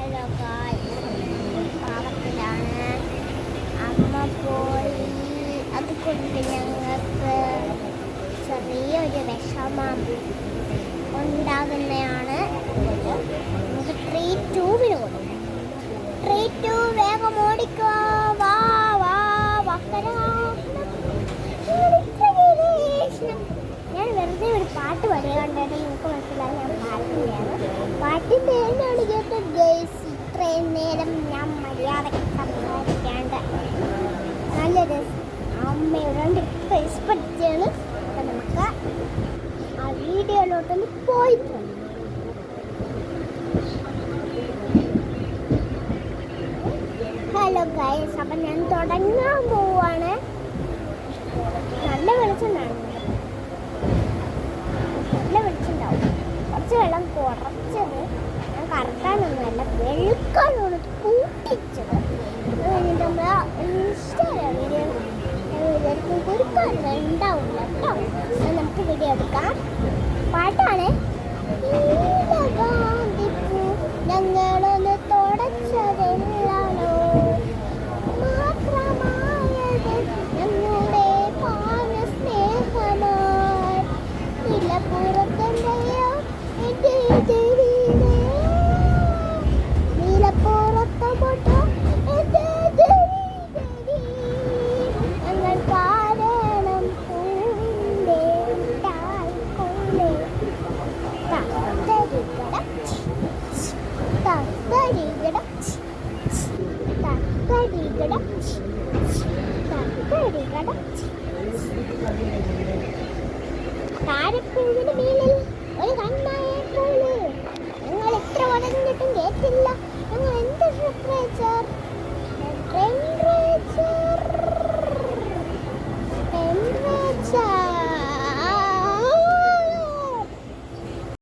Hello guys, പാവത്തിലാണ് അമ്മ പോയി. അതുകൊണ്ട് ഞങ്ങൾക്ക് ചെറിയൊരു വിഷമം ഉണ്ടാകുന്നതാണ്. നമുക്ക് ട്രീറ്റ് ട്യൂബിന് കൊടുക്കും. ട്രീറ്റ് ട്യൂബ് വേഗം ഓടിക്കോ. വാ വാ ഞാൻ വെറുതെ ഒരു പാട്ട് പാടിയ കണ്ടിട്ട് നിങ്ങൾക്ക് മനസ്സിലായി ഞാൻ പാട്ടിൻ്റെയാണ്. പാട്ടിൻ്റെ എന്നാണ് കേട്ടത് ഗൈസ്. ഇത്രയും നേരം ഞാൻ മര്യാദയ്ക്ക് സംസാരിക്കാണ്ട് നല്ല രസം അമ്മയോട് ഇഷ്ടപ്പെടുത്തിയാണ്. അപ്പം നമുക്ക് ആ വീഡിയോയിലോട്ടൊന്ന് പോയിട്ടുണ്ട്. ഹലോ ഗൈസ്, അപ്പം ഞാൻ തുടങ്ങാൻ പോവാണ്. നല്ല വെളിച്ചമുണ്ടാണ്, നല്ല വെളിച്ചമുണ്ടാവും. കുറച്ച് വെള്ളം കുറച്ചത് ഞാൻ കറക്കാനൊന്നുമല്ല, വെളുക്കാനോട് കൂട്ടിച്ചത്. നമ്മൾ ഇഷ്ടമല്ല വീഡിയോ കൊടുക്കാൻ ഉണ്ടാവില്ല കേട്ടോ. നമുക്ക് വീഡിയോ എടുക്കാം. പാട്ടാണ് ഞങ്ങളൊന്ന് തുടച്ചതെല്ലാണോ മാത്രമായത് ഞങ്ങളുടെ പാന സ്നേഹമായി നിലപ്പുറത്തെന്തയോ എൻ്റെ നിലപ്പുറത്തെ പൊട്ടോ എൻ്റെ ഞങ്ങൾ കാരണം പൂവിൻ്റെ ഉണ്ടായിക്കൊണ്ടേ താരപ്പൂവിന് മേലിൽ ഒരു